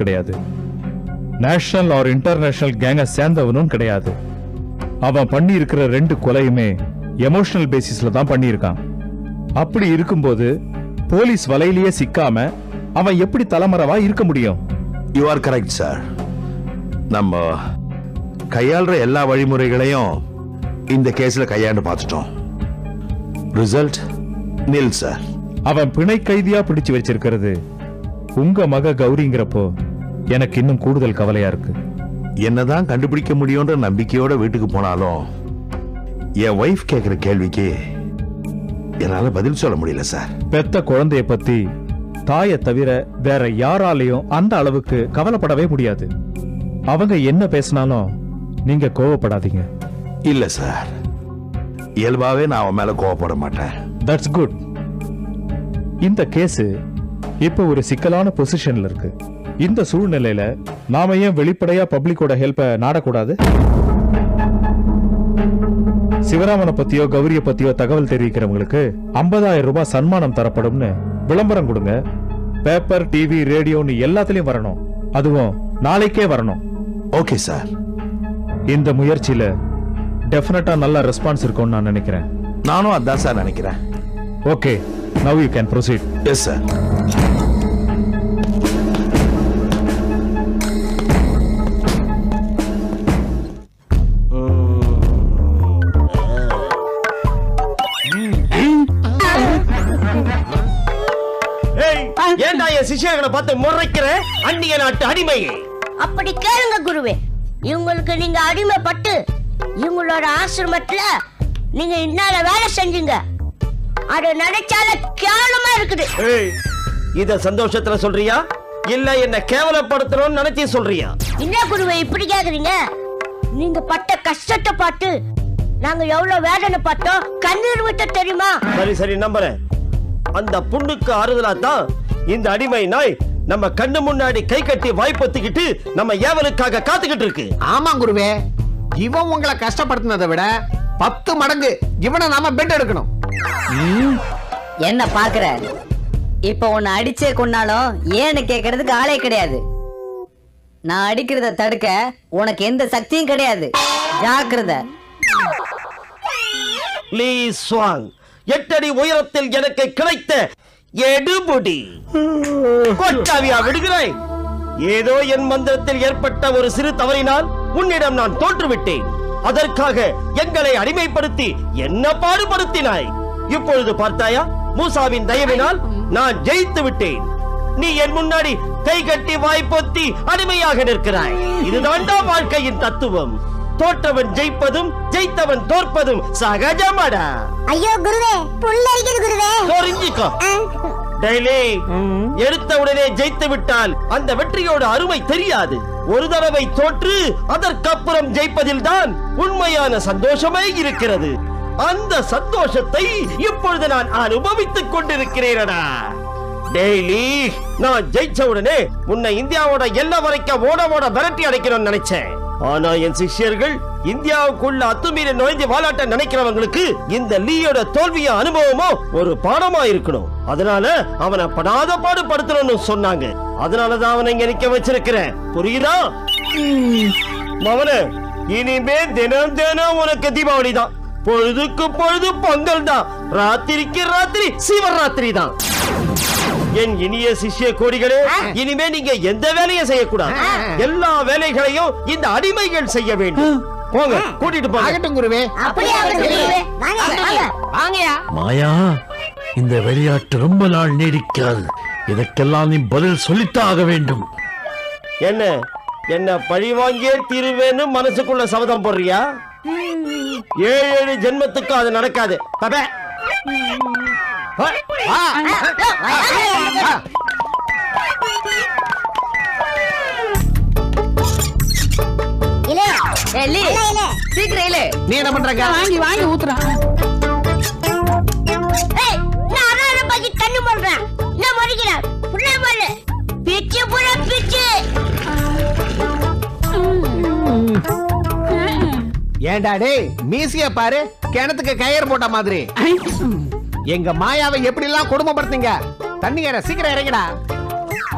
கிடையாது, national R international கேங்க சேர்ந்தவனும் கிடையாது. அவன் பண்ணி இருக்கிற 2 கொலையுமே எமோஷனல் பேசிஸ்ல தான் பண்ணியிருக்கான். அப்படி இருக்கும்போது போலீஸ் வலையிலேயே சிக்காம அவன் எப்படி தலைமறைவா இருக்க முடியும்? You are correct sir. நம்ம கையாளுற எல்லா வழிமுறைகளையும் இந்த கேஸ்ல கையாண்டு பார்த்துட்டோம். ரிசல்ட் நில் சார். அவன் பிணை கைதியா பிடிச்சு வச்சிருக்கிறது உங்க மக கௌரிங்கிறப்போ எனக்கு இன்னும் கூடுதல் கவலையா இருக்கு. என்னதான் கண்டுபிடிக்க முடியும்ன்ற நம்பிக்கையோட வீட்டுக்கு போனாலும் என் ஒய்ஃப் கேட்கிற கேள்விக்கு என்னால பதில் சொல்ல முடியல சார். பெத்த குழந்தைய பத்தி தாயை தவிர வேற யாராலையும் அந்த அளவுக்கு கவலைப்படவே முடியாது. அவங்க என்ன பேசினாலும் நீங்க கோவப்படாதீங்க. இல்ல சார், இயல்பாவே நான் அவன் மேல கோவப்பட மாட்டேன். That's good. இந்த கேஸ் இப்ப ஒரு சிக்கலான பொசிஷன்ல இருக்கு. இந்த சூழ்நிலையில நாம ஏன் வெளிப்படையா பப்ளிக்கோட ஹெல்ப்பை நாடக்கூடாது? சிவராமனை பத்தியோ கௌரிய பத்தியோ தகவல் தெரிவிக்கிறவங்களுக்கு 50,000 ரூபாய் சன்மானம் தரப்படும்னு விளம்பரம் கொடுங்க. பேப்பர், டிவி, ரேடியோன்னு எல்லாத்துலயும் வரணும். அதுவும் நாளைக்கே வரணும். Okay sir. இந்த முயற்சியில டெஃபினட்டா நல்ல ரெஸ்பான்ஸ் இருக்கும்னு நான் நினைக்கிறேன். நானும் அதான் சார் நினைக்கிறேன். Okay, now you can proceed. Yes sir. ஏண்டா என் சிஷ்யர்களை பார்த்து முறைக்கிற அந்நிய நாட்டு அடிமையே? அப்படி கேளுங்க குருவே. இவங்களுக்கு நீங்க அடிமைப்பட்டு இவங்களோட ஆசிரமத்துல நீங்க இன்னால வேலை செஞ்சீங்க. அது நினைச்சால கேவலமா இருக்குது. இத சந்தோஷத்துல சொல்றியா இல்ல என்ன கேவலப்படுத்தணும்னு நினைச்சு சொல்றியா? என்ன குருவே இப்படி கேக்குறீங்க? நீங்க பட்ட கஷ்டத்தை பார்த்து நாங்க எவ்வளவு வேதனை பார்த்தோம், கண்ணீர் விட்ட தெரியுமா? சரி சரி நம்புறேன். அந்த புண்ணுக்கு ஆறுதலா தான் இந்த அடிமை நாய் நம்ம கண்ணு முன்னாடி கை கட்டி வாய்ப்பொத்திக்கிட்டு நம்ம ஏவலுக்காக காத்துக்கிட்டு இருக்கு. ஆமா குருவே, இவன் உங்களை கஷ்டப்படுத்தினதை விட 10 மடங்கு இவனை நாம பெட் எடுக்கணும். என்ன பாக்குற? இப்ப உன்னை அடிச்சே கொன்னாலும் ஏன்னு கேக்குறதுக்கு ஆளே கிடையாது. நான் அடிக்கிறத தடுக்க உனக்கு எந்த சக்தியும் கிடையாது. ஜாக்கிரதை. லீ ஸ்வாங், 8 அடி உயரத்தில் எனக்கு கிடைத்த எடுபுடி கொட்டாவியா விடுகிறாய்? ஏதோ என் மந்திரத்தில் ஏற்பட்ட ஒரு சிறு தவறினால் உன்னிடம் நான் தோற்றுவிட்டேன். அதற்காக எங்களை அடிமைப்படுத்தி என்ன பாடுபடுத்தினாய்? இப்பொழுது பார்த்தாயா, மூசாவின் தயவினால் நான் ஜெயித்து விட்டேன். நீ என் முன்னாடி கை கட்டி வாய்ப்பொத்தி அடிமையாக நிற்கிறாய். இதுதான்டா வாழ்க்கையின் தத்துவம். தோற்றவன் ஜெயிப்பதும் ஜெயித்தவன் தோற்பதும் சகஜமாடா. ஐயோ குருவே, புல்லரிக்குது குருவே. தெரிஞ்சுக்கோ. டெய்லி எடுத்த உடனே ஜெயித்து விட்டால் அந்த வெற்றியோட அருமை தெரியாது. ஒரு தடவை தோற்று அதற்கப்புறம் ஜெயிப்பதில் தான் உண்மையான சந்தோஷமே இருக்கிறது. அந்த சந்தோஷத்தை இப்பொழுது நான் அனுபவித்துக் கொண்டிருக்கிறேனடா. டெய்லி நான் ஜெயிச்ச உடனே உன்னை இந்தியாவோட எல்லை வரைக்கும் ஓட ஓட விரட்டி அடைக்கணும்னு நினைச்சேன். ஆனா என் சிஷ்யர்கள் இந்தியாவுக்குள்ள அத்துமீறி நுழைஞ்சு வாலாட்ட நினைக்கிறவங்களுக்கு இந்த லீயோட தோல்விய அனுபவமோ ஒரு பாடமா இருக்கணும். அதனால அவனை படாத பாடுபடுத்தணும்னு சொன்னாங்க. அதனாலதான் அவனை இங்க நிக்க வச்சிருக்கிறேன். புரியுதா? மவனே, இனிமே தினம் தினம் உனக்கு தீபாவளி தான், பொழுதுக்கு பொழுது பொங்கல் தான், ராத்திரிக்கு ராத்திரி சிவராத்திரி தான். என் இனிய சிஷ்ய கோடிகளே, இனிமே நீங்க எந்த வேலையும் செய்யக்கூடாது. எல்லா வேலைகளையும் இந்த அடிமைகள் செய்ய வேண்டும். போங்க, கூட்டிட்டு போங்க. குருவே. மாயா, இந்த விளையாட்டு ரொம்ப நாள் நீடிக்காது. இதற்கெல்லாம் நீ பதில் சொல்லித்தான் ஆக வேண்டும். என்ன பழி வாங்கியே தீருவேன்னு மனசுக்குள்ள சபதம் போடுறியா? 7 ஜென்மத்துக்கு அது நடக்காது. நீ என்ன பண்ற? வாங்கி வாங்கி ஊத்துறா. கண்ணு போடுறேன். என்ன மறிக்கிறேன்? பிச்சு புற பிச்சு. ஏண்டா டேய், மீசிய பாரு, கிணத்துக்கு கயிறு போட்ட மாதிரி. எங்க மாயாவை எப்படி எல்லாம் கொடுமைப்படுத்தீங்க? தண்ணி சீக்கிரம் இறங்கிடா,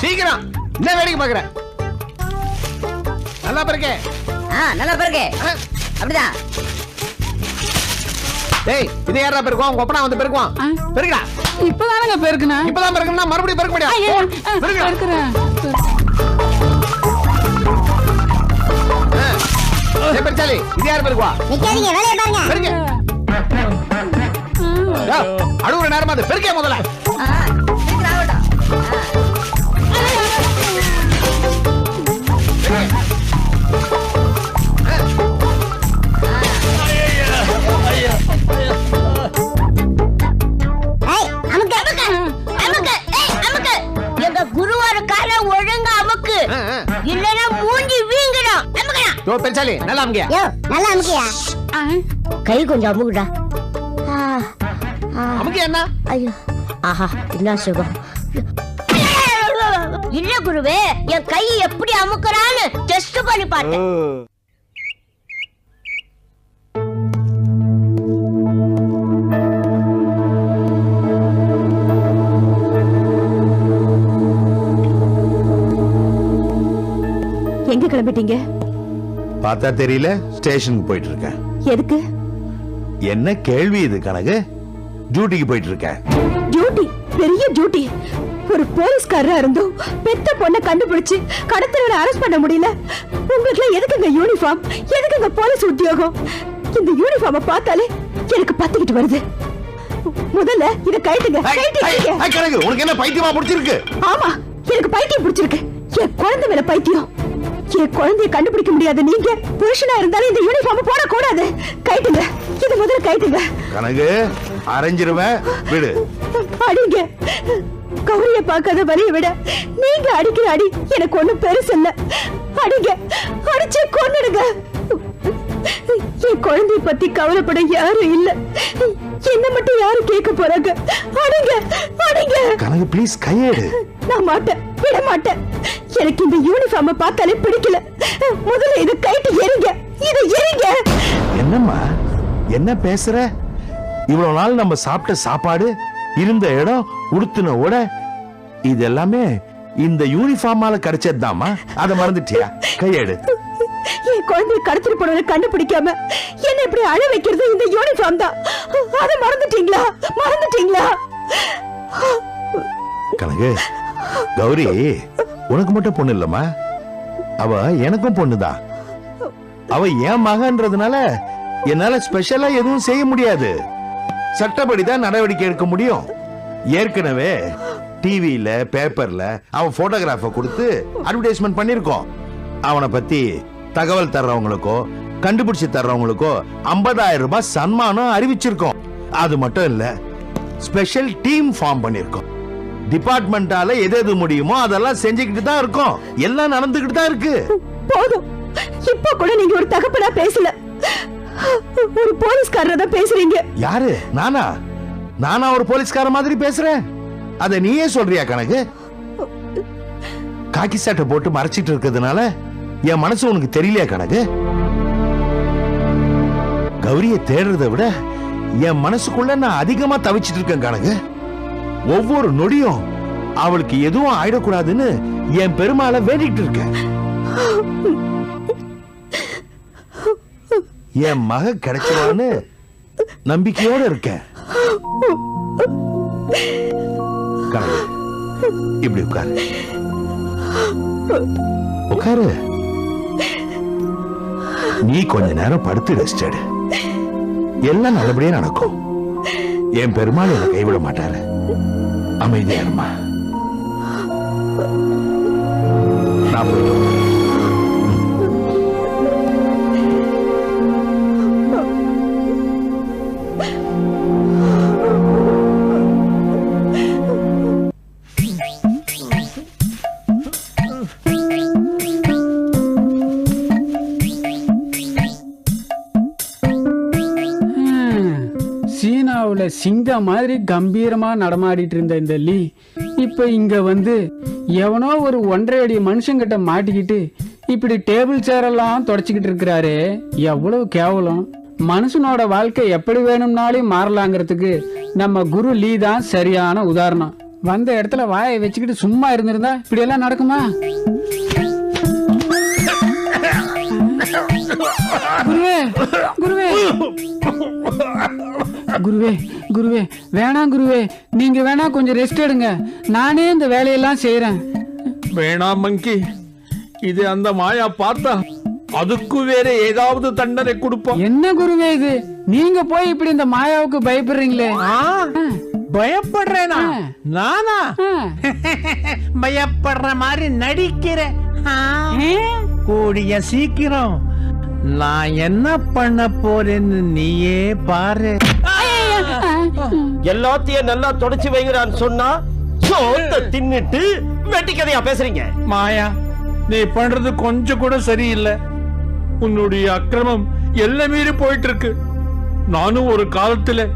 சீக்கிரம். என்ன வேடிக்கை பாக்குற? நல்லா பெருக்கே. நல்லா பெருக்கே. அப்படிதான். டேய் இது யாரா பெருக்குவான்? உங்க அப்பனா வந்து பெருக்குவான். பெருக்குடா. இப்பதானங்க பெருக்குனா. இப்பதான் பெருக்குனா மறுபடியும் பெருக்க முடியாது. பெருக்குறேன். டேய் பெருச்சாலி இது யார் பெருக்குவா? நிக்காதீங்க, வேலைய பாருங்க. பெருக்க. அடுவுற நேரமா அது பெருக்கே முதல்ல. எங்க குருவார கால ஒழுங்கா அமுக்கு, இல்லனா மூஞ்சி வீங்கிடும். யோ பெருச்சாலி நல்லா அமுக்கியா? யோ நல்லா அமுக்கியா? கை கொஞ்சம் அமுக்குடா. அமுக்கியா என்ன? ஐயோ ஆஹா என்ன சுகம். இல்ல குருவே, என் கை எப்படி அமுக்குறான்னு டெஸ்ட் பண்ணி பார்த்தேன். எங்க கிளம்பிட்டீங்க? பார்த்தா தெரியல, ஸ்டேஷனுக்கு போயிட்டு இருக்கேன். எதுக்கு? என்ன கேள்வி இது கனகு? டியூட்டிக்கு போயிட்டு இருக்கேன். டியூட்டி? பெரிய டியூட்டி. ஒரு போலீஸ்காரரா இருந்தும் பெத்த பொண்ணை கண்டுபிடிச்சு கடத்தல அரெஸ்ட் பண்ண முடியல. உங்களுக்கு எதுக்குங்க யூனிஃபார்ம்? எதுக்குங்க போலீஸ் உத்தியோகம்? இந்த யூனிஃபார்மை பார்த்தாலே எனக்கு பத்திக்கிட்டு வருது. முதல்ல இத கைட்டுங்க. கனகு உனக்கு என்ன பைத்தியமா பிடிச்சிருக்கு? ஆமா, எனக்கு பைத்தியம் பிடிச்சிருக்கு. என் குழந்தை மேல பைத்தியம். என் குழந்தைய கண்டுபிடிக்க முடியாது. நீங்க புருஷனா இருந்தாலும் இந்த யூனிஃபார்ம் போட கூடாது. கைட்டுங்க, இது முதல்ல கைட்டுங்க. கனகு அரைஞ்சிருவேன், விடு. அடிங்க. கௌரிய பார்க்காத வலிய விட நீங்க அடிக்கிற அடி எனக்கு ஒண்ணும் பெருசு இல்ல. அடிங்க, அடிச்சு கொன்னுடுங்க. என் குழந்தைய பத்தி கவலைப்பட யாரும் இல்ல. என்ன மட்டும் யாரு கேட்க போறாங்க? அடிங்க, அடிங்க. கனகு ப்ளீஸ் கையெடு. நான் மாட்டேன், விட மாட்டேன். எனக்கு இந்த யூனிஃபார்ம் பார்த்தாலே பிடிக்கல. முதல்ல இத கைட்டு எரிங்க, இத எரிங்க. என்னம்மா என்ன பேசுற? இவ்வளவு நாள் நம்ம சாப்பிட்ட சாப்பாடு, இருந்த இடம், உடுத்தின உடை, இது எல்லாமே இந்த யூனிஃபார்மால கிடைச்சதுதாமா? அதை மறந்துட்டியா? கையெடு. என் குழந்தைய கடத்திட்டு போனதை கண்டுபிடிக்காம என்ன இப்படி அழ வைக்கிறது இந்த யூனிஃபார்ம் தான். அதை மறந்துட்டீங்களா? மறந்துட்டீங்களா? கனகு, கௌரி உனக்கு மட்டும் பொண்ணு இல்லம்மா, அவ எனக்கும் பொண்ணுதான். அவ என் மகன்றதுனால என்னால ஸ்பெஷலா எதுவும் செய்ய முடியாது. சட்டப்படிதான் நடவடிக்கை எடுக்க முடியும். ஏற்கனவே டிவியில பேப்பர்ல அவன் போட்டோகிராஃப கொடுத்து அட்வர்டைஸ்மெண்ட் பண்ணிருக்கோம். அவனை பத்தி தகவல் தர்றவங்களுக்கோ கண்டுபிடிச்சு தர்றவங்களுக்கோ 50,000 ரூபாய் சன்மானம் அறிவிச்சிருக்கோம். அது மட்டும் இல்ல, ஸ்பெஷல் டீம் ஃபார்ம் பண்ணிருக்கோம். டிபார்ட்மெண்டால எது எது முடியுமோ அதெல்லாம் செஞ்சுக்கிட்டு தான் இருக்கோம். எல்லாம் நடந்துகிட்டு தான் இருக்கு. போதும். இப்ப கூட நீங்க ஒரு தகப்பனா பேசல, ஒரு போலீஸ்காரர் தான் பேசுறீங்க. யாரு? நானா? நானா ஒரு போலீஸ்கார மாதிரி பேசுறேன்? அத நீயே சொல்றியா கனகு? காக்கி சட்டை போட்டு மறைச்சிட்டு இருக்கிறதுனால என் மனசு உனக்கு தெரியலையா கனகு? கௌரிய தேடுறதை விட என் மனசுக்குள்ள நான் அதிகமா தவிச்சிட்டு இருக்கேன் கனகு. ஒவ்வொரு நொடியும் அவளுக்கு எதுவும் ஆயிடக்கூடாதுன்னு என் பெருமாளை வேண்டிட்டு இருக்கேன். என் மக கிடைச்சவான்னு நம்பிக்கையோட இருக்கேன். கனகு, இப்படி உட்காரு, உட்காரு. நீ கொஞ்ச நேரம் படுத்து ரெஸ்ட் எடு. எல்லாம் நல்லபடியா நடக்கும். என் பெருமாள் என்னை கைவிட மாட்டாரு. அமைதியா இருமா. நான் போயிட்டு சீனாவுல சிங்கம் மாதிரி கம்பீரமா நடமாடிட்டு இருந்த இந்த லீ இப்ப இங்க வந்து எவனோ ஒரு 1.5 அடி மனுஷங்கிட்ட மாட்டிக்கிட்டு இப்படி டேபிள் சேர் எல்லாம் தொடச்சிக்கிட்டு இருக்கிறாரு. எவ்வளவு கேவலம். மனுஷனோட வாழ்க்கை எப்படி வேணும்னாலும் மாறலாங்கிறதுக்கு நம்ம குரு லீ தான் சரியான உதாரணம். வந்த இடத்துல வாயை வச்சுக்கிட்டு சும்மா இருந்திருந்தா இப்படி எல்லாம் நடக்குமா? குருவே குருவே குருவே குருவே வேணாம் குருவே, நீங்க வேணா கொஞ்சம் ரெஸ்ட் எடுங்க, நானே இந்த வேலையெல்லாம் செய்யறேன். வேணாம் மங்கி, இது அந்த மாயா பார்த்தா அதுக்கு வேற ஏதாவது தண்டனை கொடுப்போம். என்ன குருவே இது, நீங்க போய் இப்படி இந்த மாயாவுக்கு பயப்படுறீங்களே? பயப்படுறேனா? நானா? பயப்படுற மாதிரி நடிக்கிறேன். கூடிய சீக்கிரம் நான் என்ன பண்ண போறேன்னு நீயே பாரு. எல்லாத்தையும் நல்லா தொடச்சு வைங்கடான்னு சொன்னா சோத்த தின்னுட்டு வெட்டி கதையா பேசுறீங்க. மாயா, நீ பண்றது கொஞ்சம் கூட சரியில்லை. உன்னுடைய அக்கிரமம் எல்லை மீறி போயிட்டு இருக்கு. நானும் ஒரு காலத்துல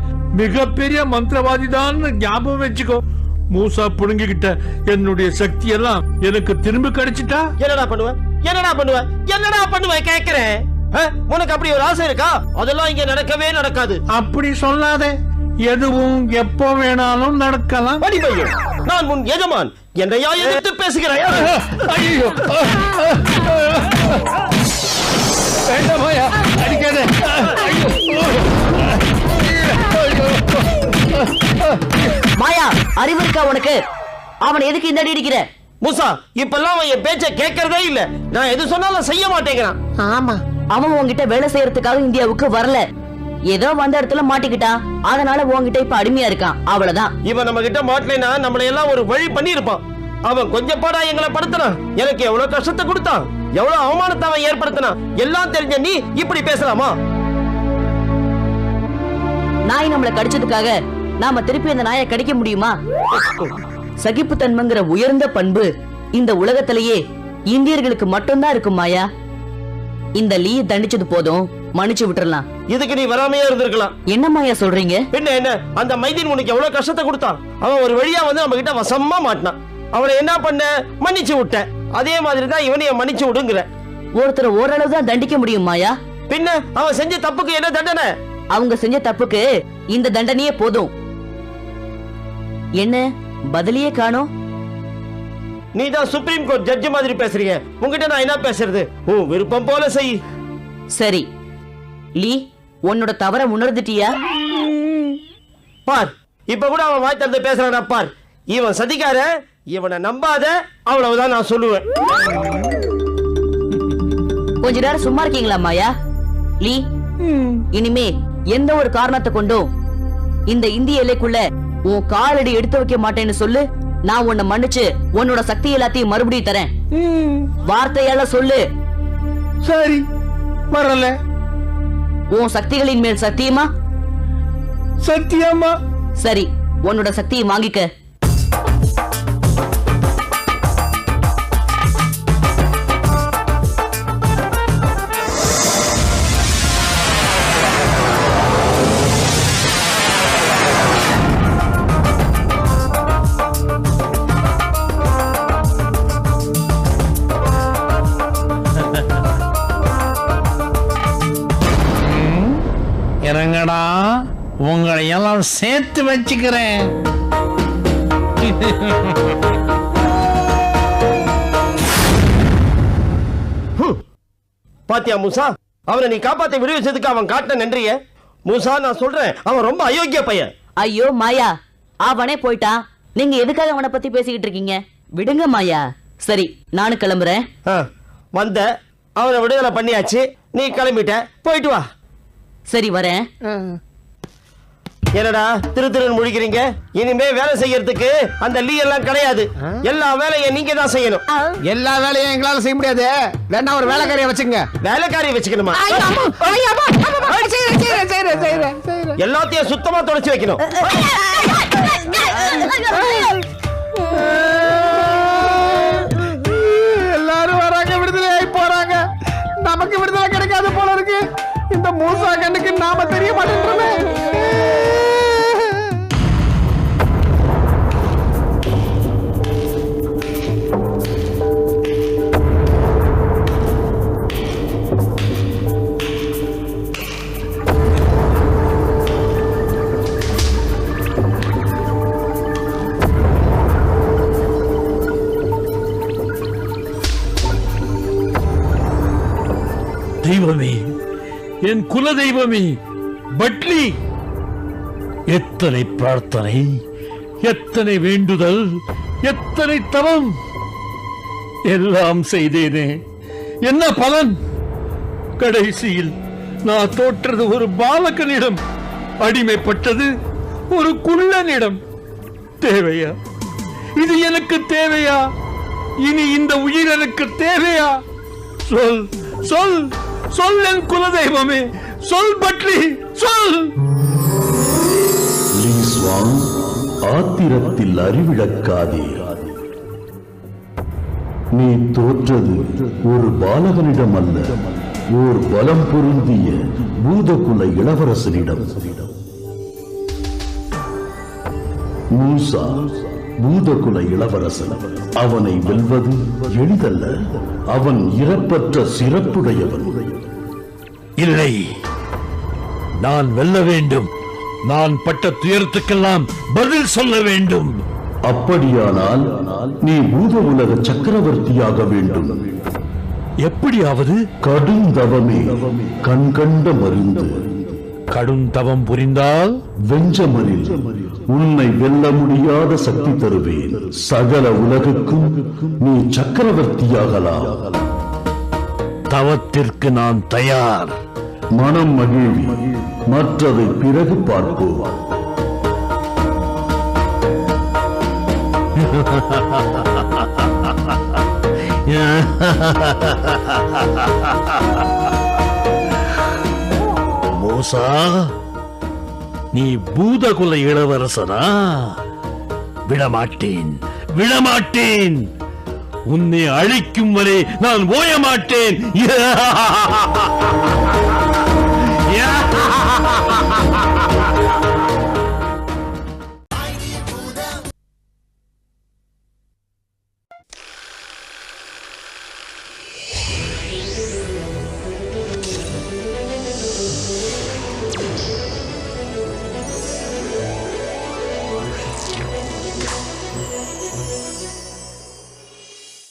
மிகப்பெரிய மந்திரவாதி தான் ஞாபகம் வச்சுக்கோ. மூசா புடுங்கிக்கிட்ட என்னுடைய சக்தி எல்லாம் எனக்கு திரும்ப கிடைச்சிட்டா என்னடா பண்ணுவ என்னடா பண்ணுவ என்னடா பண்ணுவ கேக்குறேன். உனக்கு அப்படி ஒரு ஆசை இருக்கா? அதெல்லாம் இங்க நடக்கவே நடக்காது. அப்படி சொல்லாத. எதுவும் எப்போ வேணாலும் நடக்கலாம். நான் உன் எஜமான், என்னையா எதிர்த்து பேசுகிறேன்? ஐயோ, வேண்டாம் மாயா, அடிக்காத. மாயா, அறிவு இருக்கா உனக்கு? அவனை எதுக்கு இந்த அடி அடிக்கிற? மூசா, இப்பெல்லாம் அவன் என் பேச்ச கேட்கறதே இல்ல. நான் எது சொன்னாலும் செய்ய மாட்டேங்கிறான். ஆமா, அவன் உன்கிட்ட வேலை செய்யறதுக்காக இந்தியாவுக்கு வரல. ஏதோ வந்த இடத்துல மாட்டிக்கிட்டான், அதனால உன்கிட்ட இப்ப அடிமையா இருக்கான், அவ்வளவுதான். இவன் நம்ம கிட்ட மாட்டலைன்னா நம்மள எல்லாம் ஒரு வழி பண்ணி இருப்பான். அவன் கொஞ்சம் பாடா எங்களை படுத்தினான். எனக்கு எவ்வளவு கஷ்டத்தை கொடுத்தான், எவ்வளவு அவமானத்தை அவன் ஏற்படுத்தினான். எல்லாம் தெரிஞ்ச நீ இப்படி பேசலாமா? நாய் நம்மளை கடிச்சதுக்காக நாம திருப்பி அந்த நாயை கடிக்க முடியுமா? சகிப்புத்தன்மைங்கிற உயர்ந்த பண்பு இந்த உலகத்திலேயே இந்தியர்களுக்கு மட்டும்தான் இருக்கும் மாயா. இந்த லீயை தண்டிச்சது போதும், மன்னிச்சு விட்டுறலாம். இதுக்கு நீ வராமையே இருந்திருக்கலாம். என்ன மாயா சொல்றீங்க? என்ன என்ன அந்த மைதீன் உனக்கு எவ்வளவு கஷ்டத்தை கொடுத்தான். அவன் ஒரு வழியா வந்து நம்ம கிட்ட வசமா மாட்டினான். அவனை என்ன பண்ண? மன்னிச்சு விட்ட. அதே மாதிரிதான் இவனையும் மன்னிச்சு விடுங்கிற. ஒருத்தர் ஓரளவு தான் தண்டிக்க முடியும் மாயா. பின்ன அவன் செஞ்ச தப்புக்கு என்ன தண்டனை? அவங்க செஞ்ச தப்புக்கு இந்த தண்டனையே போதும். என்ன பதிலையே காணோம்? நீ தான் சுப்ரீம் கோர்ட் ஜட்ஜ் மாதிரி பேசுறீங்க. உங்ககிட்ட நான் என்ன பேசுறது? உன் விருப்பம் போல செய். சரி லீ, உன்னோட தவற உணர்ந்துட்டியா? பார், இப்ப கூட அவன் வாய் திறந்து பேசுறானா பார். இவன் சதிக்கார, இவனை நம்பாத, அவ்வளவுதான் நான் சொல்லுவேன். கொஞ்ச நேரம் சும்மா இருக்கீங்களா மாயா? லீ, இனிமே எந்த ஒரு காரணத்தை கொண்டும் இந்த இந்திய எல்லைக்குள்ள உன் காலடி எடுத்து வைக்க மாட்டேன்னு சொல்லு. நான் உன்னை மன்னிச்சு உன்னோட சக்தி எல்லாத்தையும் மறுபடியும் தரேன். வார்த்தையால சொல்லு. சரி, வரல. உன் சக்திகளின் மேல் சத்தியமா? சத்தியமா? சரி, உன்னோட சக்தியை வாங்கிக்க. இறங்கடா, உங்களை எல்லாம் சேர்த்து வச்சுக்கிறேன். பாத்தியா மூசா, அவனை நீ காப்பாத்த விடுவிச்சதுக்கு அவன் காட்டின நன்றிய. மூசா, நான் சொல்றேன், அவன் ரொம்ப அயோக்கிய பையன். ஐயோ மாயா, அவனே போயிட்டான். நீங்க எதுக்காக அவனை பத்தி பேசிக்கிட்டு இருக்கீங்க? விடுங்க மாயா. சரி, நானும் கிளம்புறேன். வந்த அவனை விடுதலை பண்ணியாச்சு, நீ கிளம்பிட்ட, போயிட்டு வா. சரி, வரேன். என்னடா திருன்னு முழிக்கிறீங்க? இனிமே வேலை செய்யறதுக்கு அந்த லீ எல்லாம் கிடையாது. எல்லா வேலையும் நீங்க தான் செய்யணும். எல்லா வேலையும் எங்களால செய்ய முடியாது. வேணா ஒரு வேலைக்காரியை வச்சுங்க. வேலைக்காரியை வச்சுக்கணுமா? எல்லாத்தையும் சுத்தமா தொடச்சு வைக்கணும். எல்லாரும் வராங்க, விடுதலை ஆகி போறாங்க. நமக்கு விடுதலை கிடைக்காது போல இருக்கு. இந்த மூசா கண்ணுக்கு நாம தெரிய மாட்டேன்றோமே. தெய்வமே, என் குலதெய்வமே பட்லி, எத்தனை பிரார்த்தனை, எத்தனை வேண்டுதல், எத்தனை தவம் எல்லாம் செய்தேனே, என்ன பலன்? கடைசியில் நான் தோற்றது ஒரு பாலகனிடம், அடிமைப்பட்டது ஒரு குள்ளனிடம். தேவையா இது? எனக்கு தேவையா? இனி இந்த உயிர் எனக்கு தேவையா? சொல் சொல் சொல் என் குலதெய்வமே, சொல் பட்லி, சொல். லீஸ்வாங், ஆத்திரத்தில் அறிவிழக்காதே. நீ தோற்றது ஒரு பாலகனிடம் அல்ல, ஓர் பலம் பொருந்திய பூதகுல இளவரசனிடம். மூசா பூதகுல இளவரசன், அவனை வெல்வது எளிதல்ல. அவன் இறப்பற்ற சிறப்புடையவன். இல்லை, நான் வெல்ல வேண்டும். நான் பட்ட துயரத்துக்கெல்லாம் பதில் சொல்ல வேண்டும். அப்படியானால் நீ பூத உலக சக்கரவர்த்தியாக வேண்டும். எப்படியாவது? கடும் தவமே கண்கண்ட மருந்து. கடும் தவம் புரிந்தால் வெஞ்சமரில் உன்னை வெல்ல முடியாத சக்தி தருவேன். சகல உலகுக்கும் நீ சக்கரவர்த்தியாகலாம். தவத்திற்கு நான் தயார். மனம் மகிழ்வி, மற்றதை பிறகு பார்ப்போம். மூசா, நீ பூதகுல இளவரசனா? விடமாட்டேன், விடமாட்டேன். உன்னை அழிக்கும் வரை நான் ஓய மாட்டேன்.